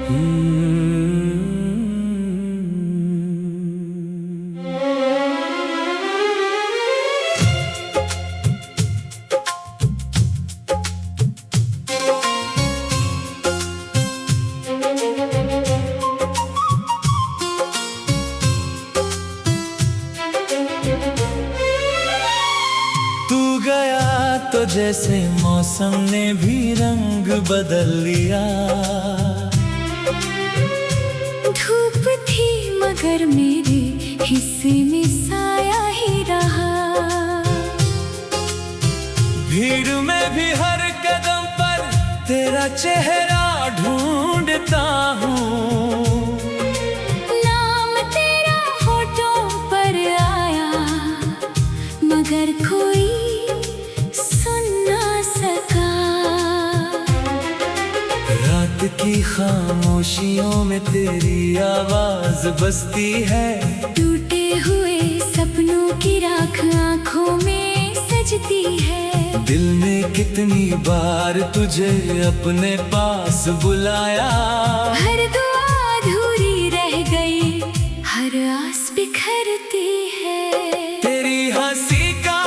तू गया तो जैसे मौसम ने भी रंग बदल लिया। धूप थी मगर मेरे हिस्से में साया ही रहा। भीड़ में भी हर कदम पर तेरा चेहरा ढूंढता हूँ। नाम तेरा होठों पर आया मगर कोई सुन ना सका। रात की खामोशियों में तेरी आवाज बसती है। टूटे हुए सपनों की राख आँखों में सजती है। दिल ने कितनी बार तुझे अपने पास बुलाया। हर दुआ अधूरी रह गई, हर आस बिखरती है। तेरी हंसी का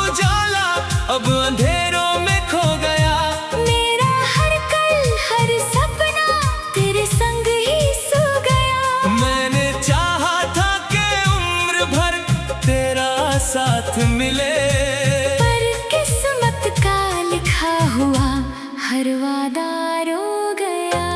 उजाला अब अंधेरों में खो गया। मेरा हर कल हर सपना तेरे संग ही सो गया। मैंने चाहा था कि उम्र भर तेरा साथ मिले, लिखा हुआ हर वादा रो गया।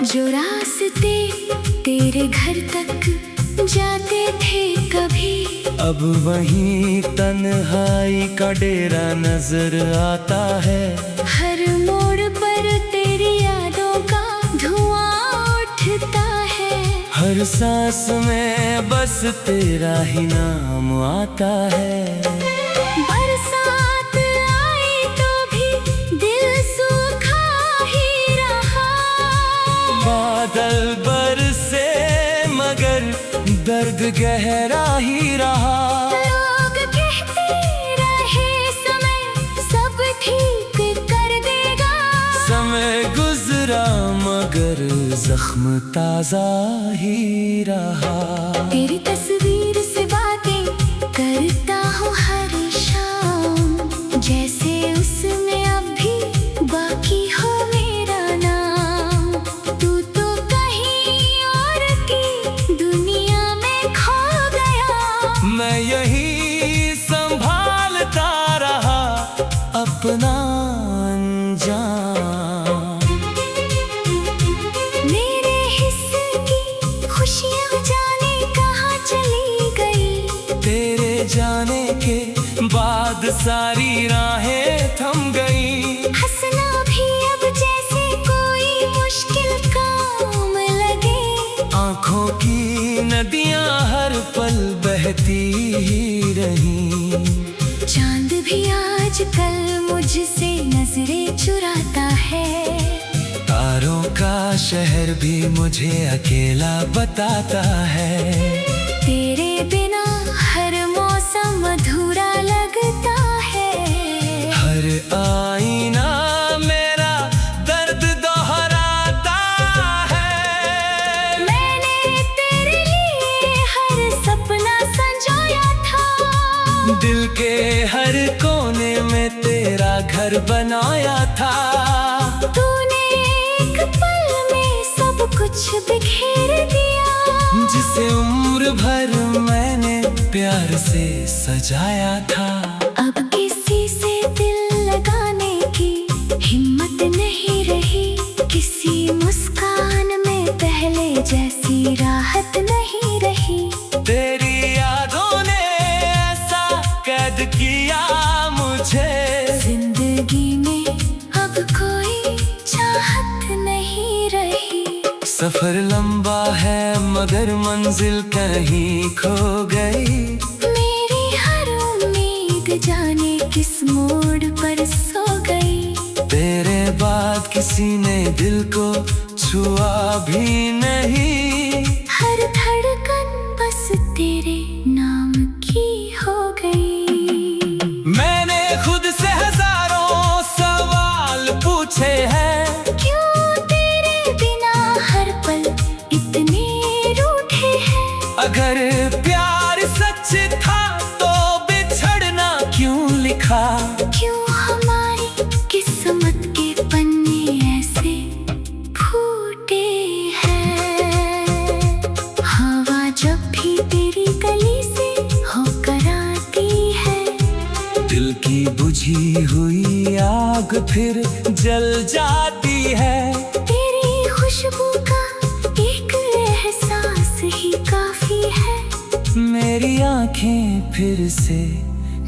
जो रास्ते तेरे घर तक जाते थे कभी, अब वहीं तन्हाई का डेरा नजर आता है। हर मोड़ पर तेरी यादों का धुआं उठता है। हर सांस में बस तेरा ही नाम आता है। बरसात आई तो भी दिल सूखा ही रहा। बादल बरसे मगर दर्द गहरा ही रहा। लोग कहते रहे समय सब ठीक कर देगा। समय गुजरा मगर जख्म ताजा ही रहा। तेरी तस्वीर से बातें करता हूँ हर शाम, जैसे उसमें अब भी बाकी हो मेरा नाम। तू तो कहीं और की दुनिया में खो गया। मैं यही संभालता रहा अपना अंजाम। मेरे हिस्से की खुशियाँ जाने कहाँ चली गई। तेरे जाने के बाद सारी राहें थम गई। हंसना भी अब जैसे कोई मुश्किल काम लगे। आँखों की नदियाँ हर पल बहती ही रही। चांद भी आजकल मुझसे नजरें चुराता है। तारों का शहर भी मुझे अकेला बताता है। तेरे बिना हर मौसम अधूरा लगता है। हर आईना मेरा दर्द दोहराता है। मैंने तेरे लिए हर सपना संजोया था। दिल के हर कोने में तेरा घर बनाया था। तूने एक पल में सब कुछ बिखेर दिया। जिसे उम्र भर मैंने प्यार से सजाया था। अब किसी से दिल लगाने की हिम्मत नहीं रही। किसी मुस्कान में पहले जैसी राहत नहीं रही। तेरी यादों ने ऐसा कैद किया मुझे। जिंदगी में अब कोई चाहत नहीं रही। सफर लंबा है मगर मंजिल कहीं खो गई। मेरी हर उम्मीद जाने किस मोड़ पर सो गई। तेरे बाद किसी ने दिल को छुआ भी नहीं। हर धड़कन बस तेरे नाम की हो गई। मैंने खुद से हजारों सवाल पूछे हैं, क्यों तेरे बिना हर पल इतने रूठे हैं। अगर प्यार सच था तो बिछड़ना क्यों लिखा। क्यों हमारी किस्मत के पन्ने ऐसे फूटे हैं। हवा जब भी तेरी गली से होकर आती है, दिल की बुझी हुई आग फिर जल जाती है। तेरी खुशबू का एक एहसास ही काफी है। मेरी आंखें फिर से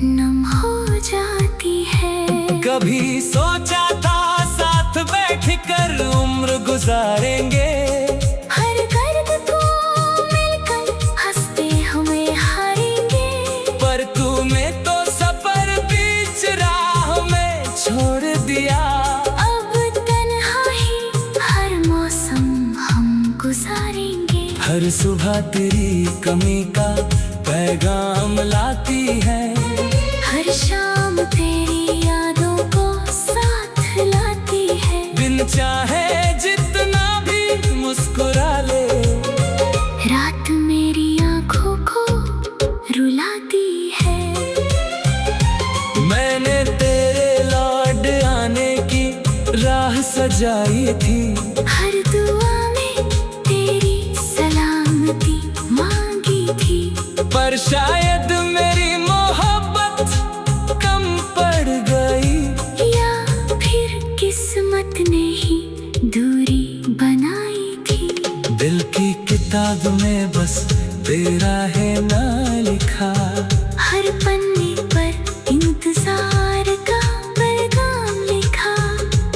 नम हो जाती है। कभी सोचा था साथ बैठकर उम्र गुजारेंगे। हर दर्द को मिलकर हंसते हमें हारेंगे। पर तूने तो सफर बीच राह में छोड़ दिया। अब तन्हाई हर मौसम हम गुजारेंगे। हर सुबह तेरी कमी का पैगाम लाती है। हर शाम तेरी यादों को साथ लाती है। बिन चाहे जितना भी मुस्कुरा ले, रात मेरी आंखों को रुलाती है। मैंने तेरे लौट आने की राह सजाई थी। हर दुआ में तेरी सलामती मांगी थी। पर शायद मेरी मोहब्बत कम पड़ गई, या फिर किस्मत ने ही दूरी बनाई थी। दिल की किताब में बस तेरा है ना लिखा। हर पन्ने पर इंतजार का पैगाम लिखा।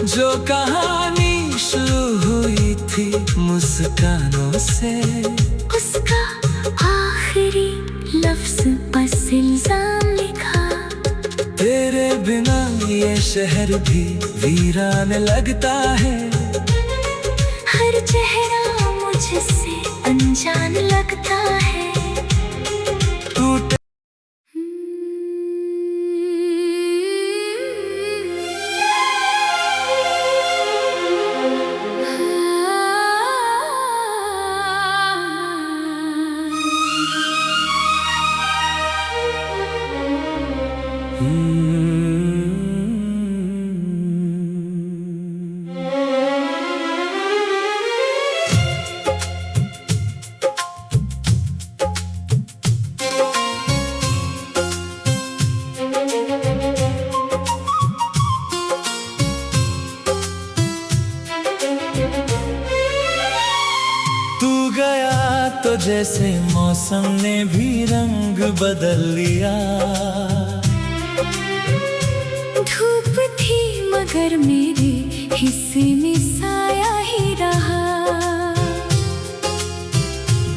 जो कहानी शुरू हुई थी मुस्कानों से, उसका आखिरी लफ्ज बस इल्जाम लिखा। तेरे बिना ये शहर भी वीरान लगता है। हर चेहरा मुझसे अनजान लगता है। टूटे तू गया तो जैसे मौसम ने भी रंग बदल लिया। धूप थी मगर मेरे हिस्से में साया ही रहा।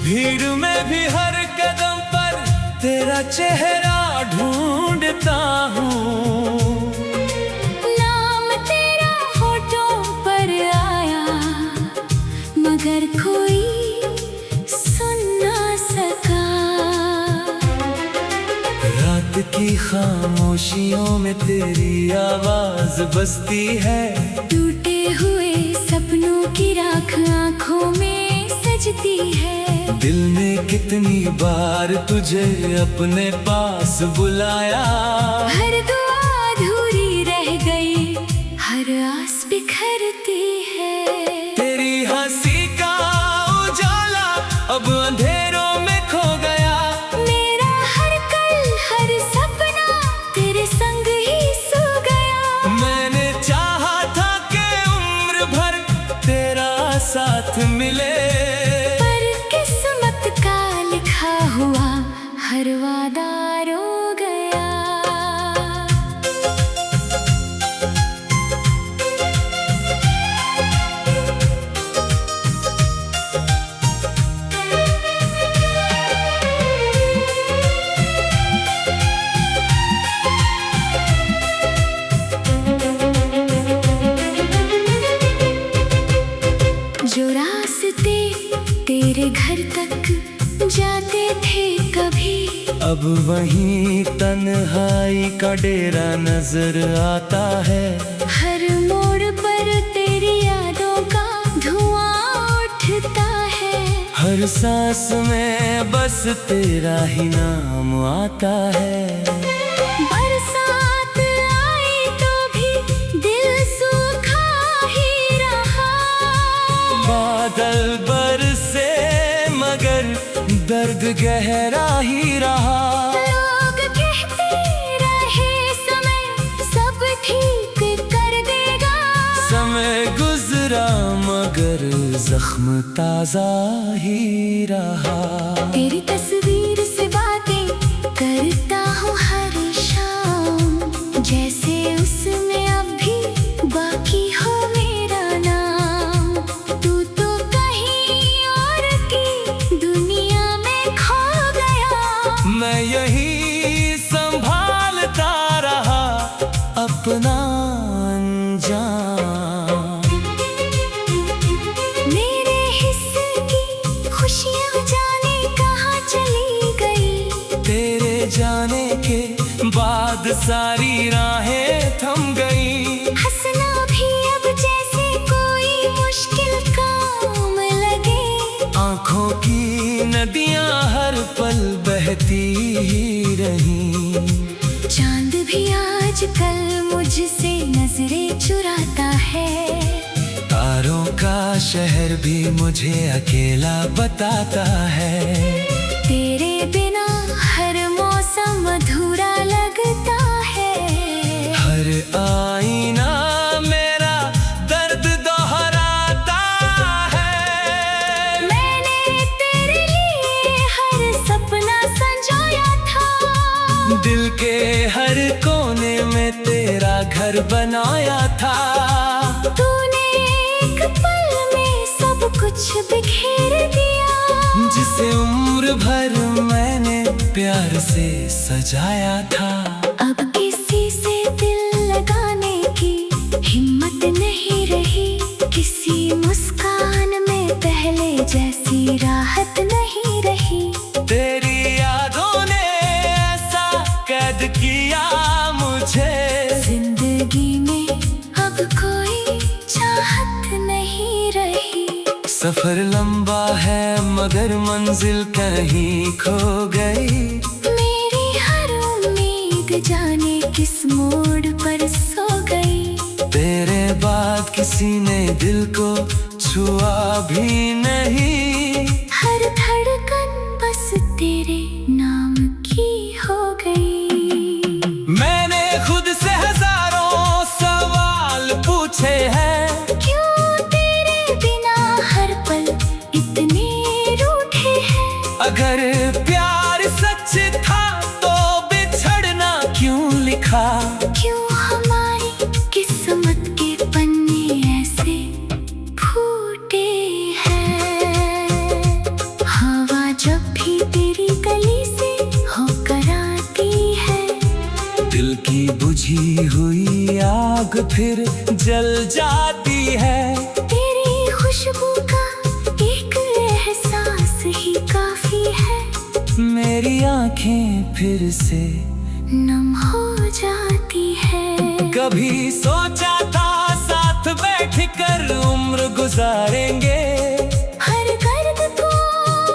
भीड़ में भी हर कदम पर तेरा चेहरा ढूंढता हूँ। नाम तेरा होठों पर आया मगर कोई सुन ना सका। रात की खामोशियों में तेरी आवाज बजती है। टूटे हुए सपनों की राख आंखों में सजती है। दिल ने कितनी बार तुझे अपने पास बुलाया। हर दुआ अधूरी रह गई, हर आस बिखरती है। तेरी हंसी का उजाला अब अंधेरों में खो गया। मेरा हर कल हर सपना तेरे संग ही सो गया। मैंने चाहा था कि उम्र भर तेरा साथ मिले, पर किस्मत का लिखा हुआ हर वादा रो गया। अब वहीं तन्हाई का डेरा नजर आता है। हर मोड़ पर तेरी यादों का धुआं उठता है। हर सांस में बस तेरा ही नाम आता है। बरसात आई तो भी दिल सूखा ही रहा। बादल बरसे मगर दर्द गहरा ही रहा। लोग कहते रहे समय सब ठीक कर देगा। समय गुजरा मगर जख्म ताजा ही रहा। तेरी तस्वीर से बातें करता हूँ हर शाम, जैसे उसमें अब भी बाकी हो मेरा नाम। तू तो कहीं और की दुनिया में खो गया। मैं यही संभालता रहा अपना अंजाम। मेरे हिस्से की खुशियाँ जाने कहाँ चली गई। तेरे जाने के बाद सारी राहें थम गई। हंसना भी अब जैसे कोई मुश्किल काम लगे। आँखों की नदियाँ हर पल बहती ही रही। चांद भी आजकल मुझसे नजरें चुराता है। तारों का शहर भी मुझे अकेला बताता है। तेरे बिना हर मौसम अधूरा लगता है। हर आईना मेरा दर्द दोहराता है। मैंने तेरे लिए हर सपना संजोया था। दिल के हर कोने में तेरा घर बनाया था। तूने एक पल में सब कुछ बिखेर दिया। जिसे उम्र भर मैंने प्यार से सजाया था। अब किसी से दिल लगाने की हिम्मत नहीं रही। किसी मुस्कान में पहले जैसी राहत नहीं रही। तेरी यादों ने ऐसा कैद किया मुझे। जिंदगी में अब कोई चाहत नहीं रही। सफर लंबा है मगर मंजिल कहीं खो गई। मेरी हर उम्मीद जाने किस मोड़ पर सो गई। तेरे बाद किसी ने दिल को छुआ भी नहीं। हर धड़कन बस तेरे नाम की हो गई। मैंने खुद से हजारों सवाल पूछे हैं। क्यों तेरे बिना हर पल इतने रूठे हैं। अगर प्यार सच था तो बिछड़ना क्यों लिखा। क्यों हमारी किस्मत के पन्ने ऐसे फूटे हैं। हवा जब भी तेरी गली से होकर आती है। दिल की बुझी हुई आग फिर जल जाती है। तेरी खुशबू का एक एहसास ही काफी है। मेरी आंखें फिर से नम हो जाती है। कभी सोचा था साथ बैठकर उम्र गुजारेंगे। हर दर्द को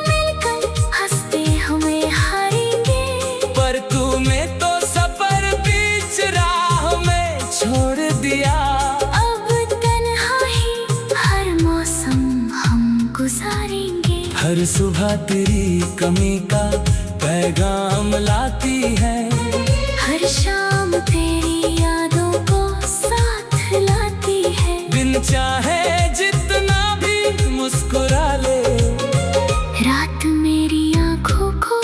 मिलकर हंसते हमें हारेंगे। पर तूने तो सफर बीच राह में छोड़ दिया। अब तन्हाई हर मौसम हम गुजारेंगे। हर सुबह तेरी कमी का पैगाम लाती है। हर शाम तेरी यादों को साथ लाती है। बिन चाहे जितना भी मुस्कुरा ले। रात मेरी आंखों को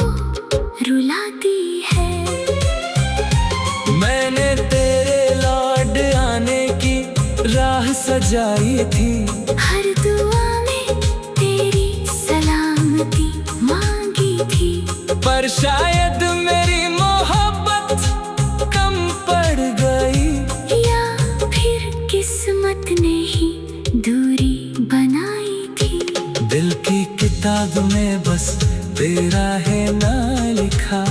रुलाती है। मैंने तेरे लौट आने की राह सजाई थी। हर दुआ में तेरी सलामती मांगी थी। पर शायद मेरी मोहब्बत कम पड़ गई। या फिर किस्मत ने ही दूरी बनाई थी। दिल की किताब में बस तेरा है ना लिखा।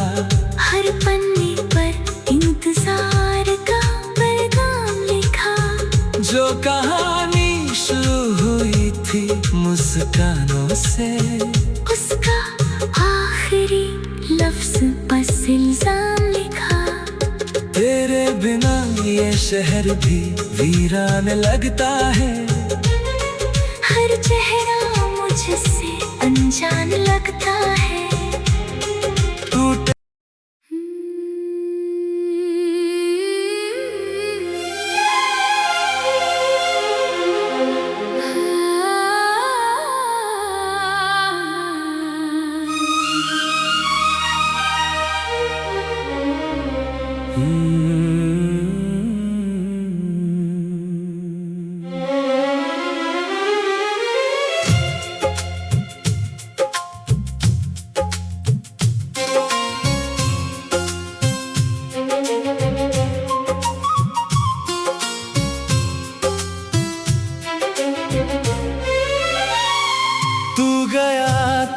कहानी शुरू हुई थी मुस्कानों से, उसका आखिरी लफ्ज बस इल्जाम लिखा। तेरे बिना ये शहर भी वीरान लगता है, हर चेहरा मुझसे अनजान लगता है। टूटे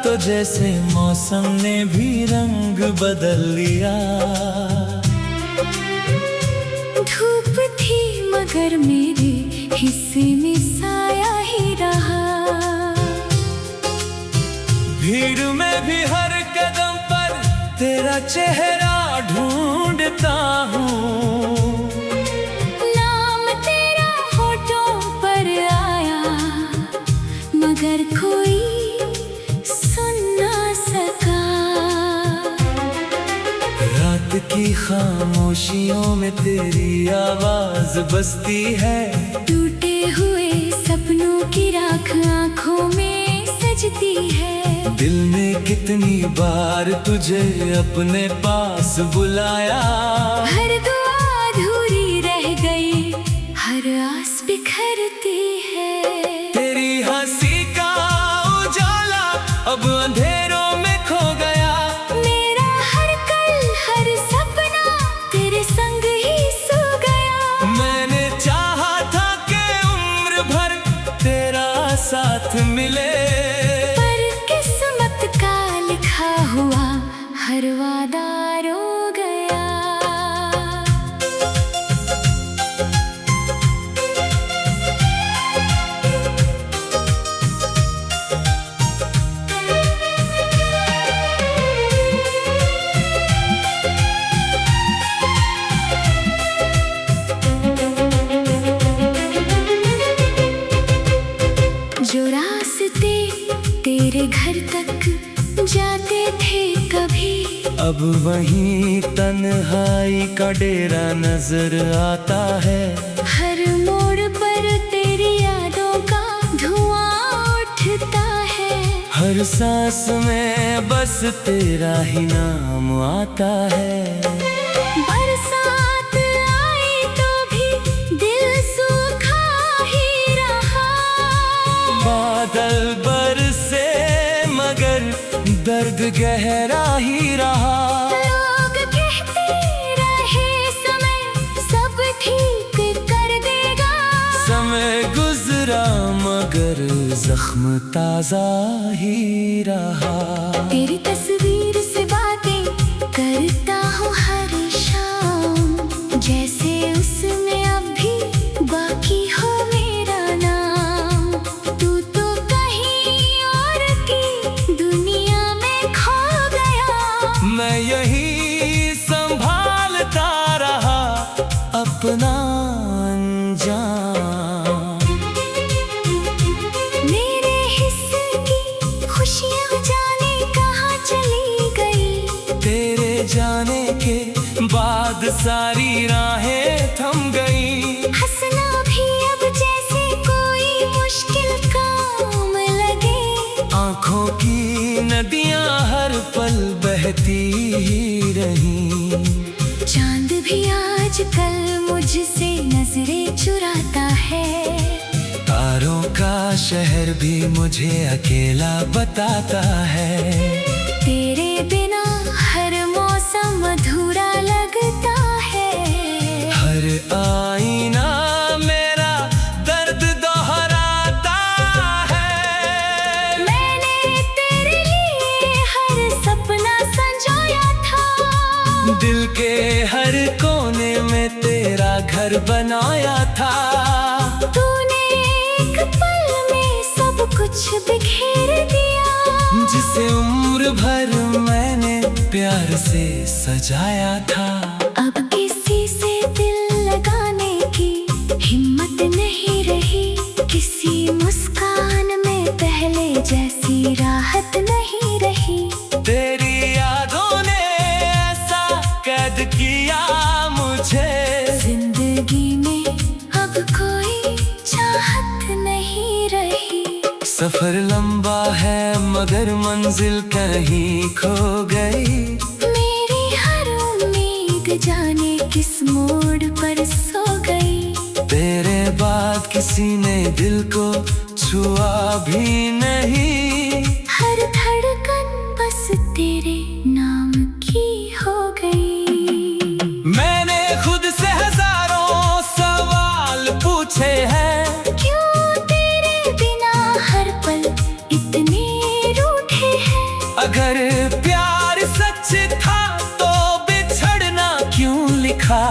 तो जैसे मौसम ने भी रंग बदल लिया। धूप थी मगर मेरे हिस्से में साया ही रहा। भीड़ में भी हर कदम पर तेरा चेहरा ढूंढता हूँ। नाम तेरा होठों पर आया मगर कोई की खामोशियों में तेरी आवाज बसती है। टूटे हुए सपनों की राख आंखों में सजती है। दिल ने कितनी बार तुझे अपने पास बुलाया, हर दुआ अधूरी रह गई, हर आस बिखरती है। तेरी हंसी का उजाला अब अंधेरों में खो गया। मेरा हर कल हर सपना तेरे संग ही सो गया। मैंने चाहा था कि उम्र भर तेरा साथ मिले, पर किस्मत का लिखा हुआ हर वादा रो गया। जो रास्ते तेरे घर तक जाते थे कभी, अब वहीं तन्हाई का डेरा नजर आता है। हर मोड़ पर तेरी यादों का धुआं उठता है। हर सांस में बस तेरा ही नाम आता है। बरसात आई तो भी दिल सूखा ही रहा। बादल बरसे मगर दर्द गहरा ही रहा। लोग कहते रहे समय सब ठीक कर देगा। समय गुजरा मगर जख्म ताजा ही रहा। तेरी तस्वीर से बातें करता हूँ हर शाम, जैसे उसमें अब भी बाकी हो मेरा नाम। तू तो कहीं और की दुनिया में खो गया। मैं यही संभालता रहा अपना अंजाम। मेरे हिस्से की खुशियाँ जाने कहाँ चली गई। तेरे जाने के बाद सारी राहें थम गई। हंसना भी अब जैसे कोई मुश्किल काम लगे। आँखों की नदियाँ हर पल बहती ही रही। चांद भी आजकल मुझसे नजरें चुराता है। तारों का शहर भी मुझे अकेला बताता है। तेरे बिना हर मौसम अधूरा लगता है। हर आईना मेरा दर्द दोहराता है। मैंने तेरे लिए हर सपना संजोया था। दिल के हर कोने में तेरा घर बनाया था। तूने एक पल में सब कुछ बिखेर दिया। जिसे उम्र भर मैंने प्यार से सजाया था। अब किसी से दिल लगाने की हिम्मत नहीं रही। किसी मुस्कान में पहले जैसी राहत नहीं रही। तेरी यादों ने ऐसा कैद किया मुझे। जिंदगी में अब कोई चाहत नहीं रही। सफर लंबा है मगर मंजिल कहीं खो गई। मेरी हर उम्मीद जाने किस मोड़ पर सो गई। तेरे बाद किसी ने दिल को छुआ भी नहीं। हर धड़कन बस तेरे नाम की हो गई। मैंने खुद से हजारों सवाल पूछे हैं। क्यों तेरे बिना हर पल इतने रूठे हैं। अगर प्यार सच था तो बिछड़ना क्यों लिखा।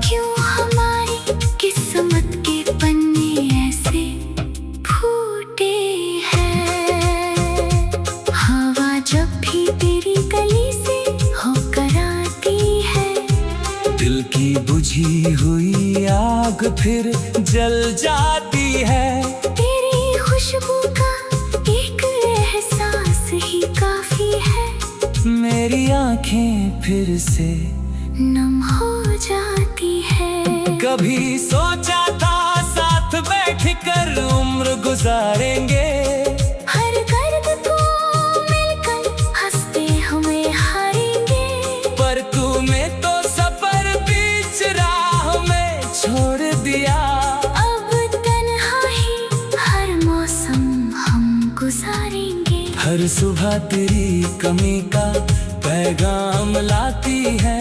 क्यों हमारी किस्मत के पन्ने ऐसे फूटे हैं। हवा जब भी तेरी गली से होकर आती है। दिल की बुझी हुई आग फिर जल जाती है। तेरी खुशबू का एक एहसास ही काफी है। मेरी आंखें फिर से नम हो जाती है। कभी सोचा था साथ बैठ कर उम्र गुजारेंगे। हर दर्द को मिलकर हंसते हमें हारेंगे। पर तूने तो सफर बीच राह में छोड़ दिया। अब तन्हाई हर मौसम हम गुजारेंगे। हर सुबह तेरी कमी का पैगाम लाती है।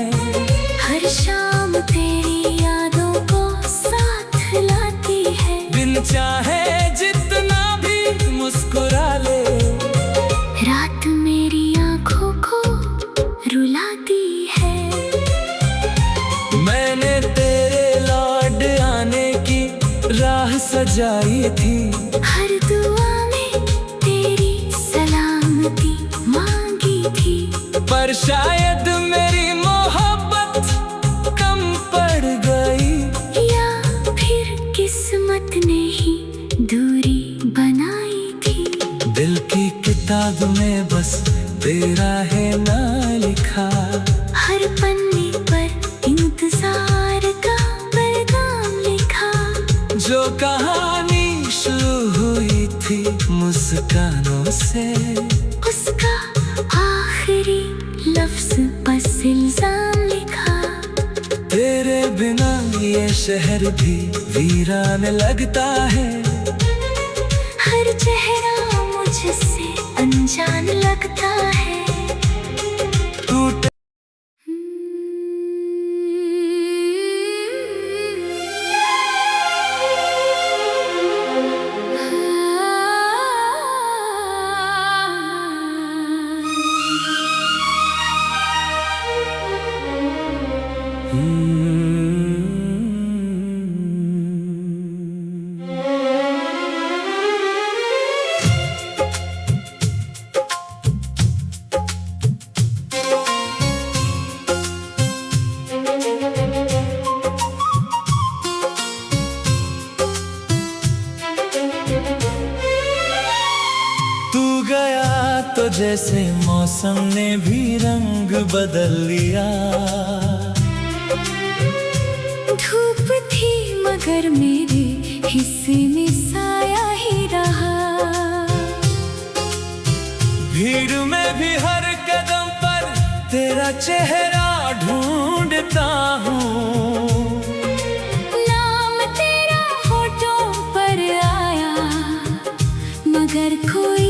हर शाम तेरी यादों को साथ लाती है। बिन चाहे जितना भी मुस्कुरा ले। रात मेरी आंखों को रुलाती है। मैंने तेरे लौट आने की राह सजाई थी। हर दुआ में तेरी सलामती मांगी थी। पर शायद मेरी मोहब्बत कम पड़ गई। या फिर किस्मत ने ही दूरी बनाई थी। दिल की किताब में बस तेरा है ना लिखा। हर पन्ने पर इंतजार का पैगाम लिखा। जो कहानी शुरू हुई थी मुस्कानों से। उसका आखिरी लफ्ज बस इल्जाम लिखा। तेरे बिना ये शहर भी वीरान लगता है। हर चेहरा मुझसे अनजान लगता है। टूटे तो जैसे मौसम ने भी रंग बदल लिया। धूप थी मगर मेरे हिस्से में साया ही रहा। भीड़ में भी हर कदम पर तेरा चेहरा ढूंढता हूँ। नाम तेरा होठों पर आया मगर कोई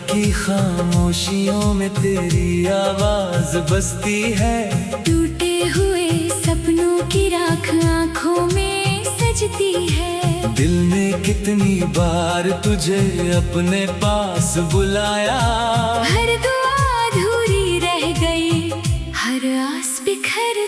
की खामोशियों में तेरी आवाज बसती है। टूटे हुए सपनों की राख आंखों में सजती है। दिल ने कितनी बार तुझे अपने पास बुलाया। हर दुआ अधूरी रह गई, हर आस बिखर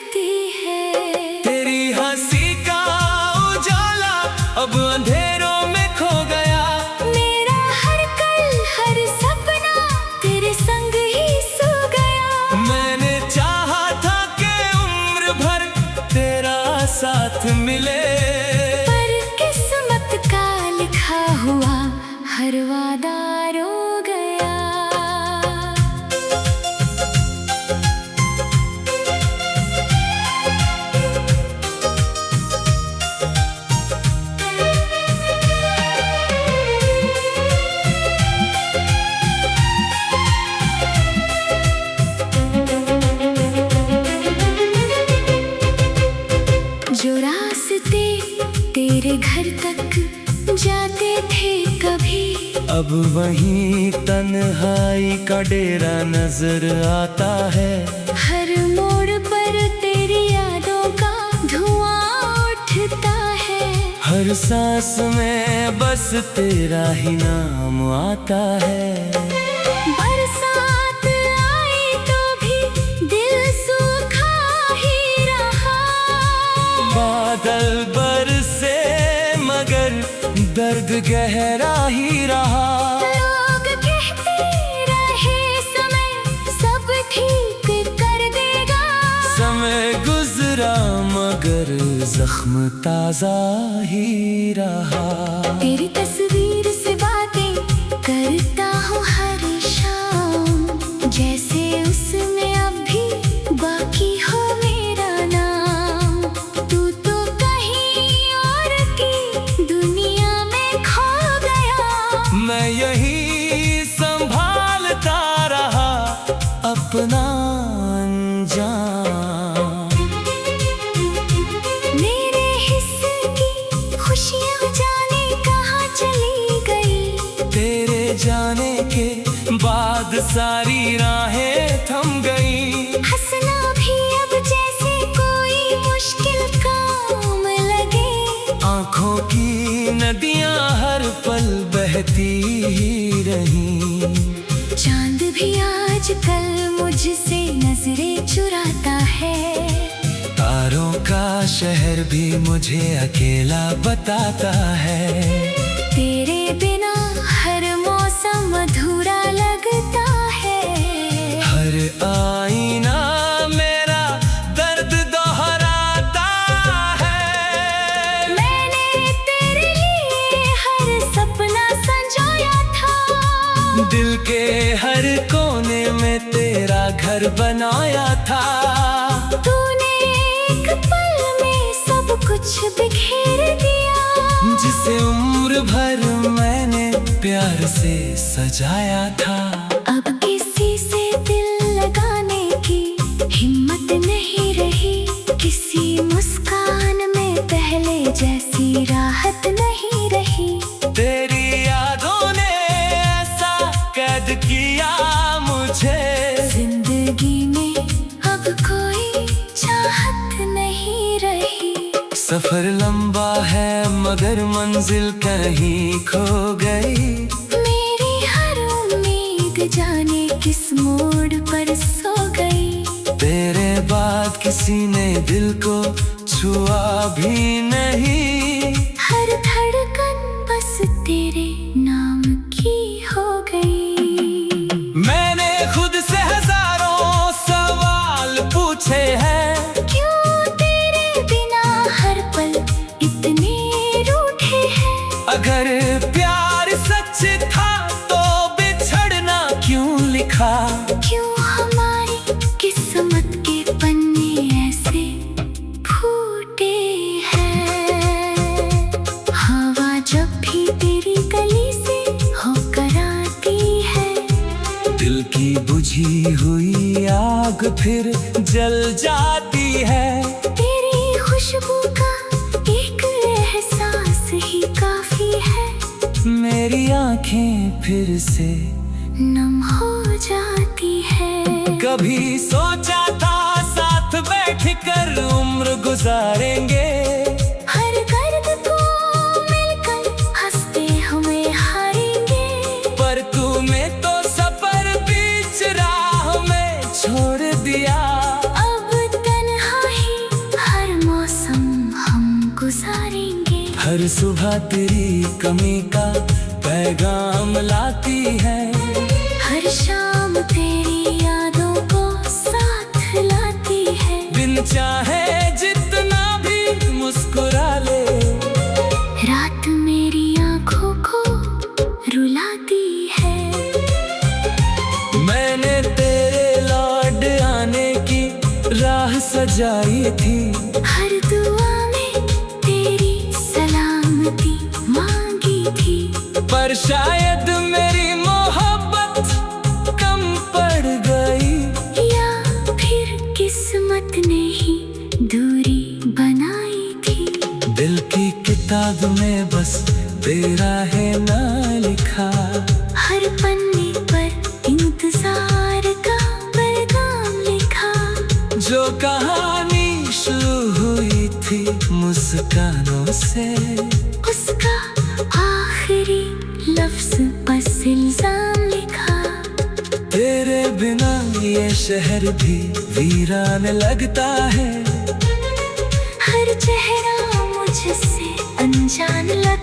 अब वहीं तन्हाई का डेरा नजर आता है। हर मोड़ पर तेरी यादों का धुआं उठता है। हर सांस में बस तेरा ही नाम आता है। बरसात आई तो भी दिल सूखा ही रहा। बादल बरसे मगर दर्द गहरा ही रहा। लोग कहते रहे समय सब ठीक कर देगा। समय गुजरा मगर जख्म ताजा ही रहा। तेरी तस्वीर से बातें करता हूँ हर शाम, जैसे उसमें अब भी बाकी हो मेरा नाम। तू तो कहीं और की दुनिया में खो गया। मैं यही संभालता रहा अपना अंजाम। मेरे हिस्से की खुशियाँ जाने कहाँ चली गई। तेरे जाने के बाद सारी राहें थम गई। हंसना भी अब जैसे कोई मुश्किल काम लगे। आँखों की नदियाँ हर पल बहती ही रही। चांद भी आजकल मुझसे नजरें चुराता है। तारों का शहर भी मुझे अकेला बताता है। तेरे बिना हर मौसम अधूरा लगता है। हर आईना मेरा दर्द दोहराता है। मैंने तेरे लिए हर सपना संजोया था। दिल के हर कोने में तेरा घर बनाया था। तूने एक पल में सब कुछ बिखेर दिया। जिसे उम्र भर मैंने प्यार से सजाया था। अब किसी से दिल लगाने की हिम्मत नहीं रही। किसी मुस्कान में पहले जैसी राहत नहीं रही। तेरी यादों ने ऐसा कैद किया मुझे। जिंदगी में अब कोई चाहत नहीं रही। सफर लंबा है मगर मंजिल कहीं खो गई। मेरी हर उम्मीद जाने किस मोड़ पर सो गई। तेरे बाद किसी ने दिल को छुआ भी नहीं। हर धड़कन बस तेरे नाम की हो गई। मैंने खुद से हजारों सवाल पूछे हैं। क्यों तेरे बिना हर पल इतने रूठे हैं। अगर प्यार सच था तो बिछड़ना क्यों लिखा। क्यों हमारी किस्मत के पन्ने ऐसे फूटे हैं। हवा जब भी तेरी गली से होकर आती है। दिल की बुझी हुई आग फिर जल जाती है। तेरी खुशबू का एक एहसास ही काफी है। मेरी आंखें फिर से नम हो जाती है। कभी सोचा था साथ बैठकर उम्र गुजारेंगे। हर दर्द को मिलकर हंसते हमें हारेंगे। पर तूने तो सफर बीच राह में छोड़ दिया। अब तन्हाई हर मौसम हम गुजारेंगे। हर सुबह तेरी कमी का पैगाम लाती है। हर शाम तेरी यादों को साथ लाती है। बिन चाहे जितना भी मुस्कुरा ले। रात मेरी आंखों को रुलाती है। मैंने तेरे लौट आने की राह सजाई थी। हर दुआ में तेरी सलामती मांगी थी। पर शायद मेरी मोहब्बत कम पड़ गई। या फिर किस्मत ने ही दूरी बनाई थी। दिल की किताब में बस तेरा है ना लिखा। कहानी शुरू हुई थी मुस्कानों से, उसका आखिरी लफ्ज बस इल्जाम लिखा। तेरे बिना ये शहर भी वीरान लगता है, हर चेहरा मुझसे अनजान लगता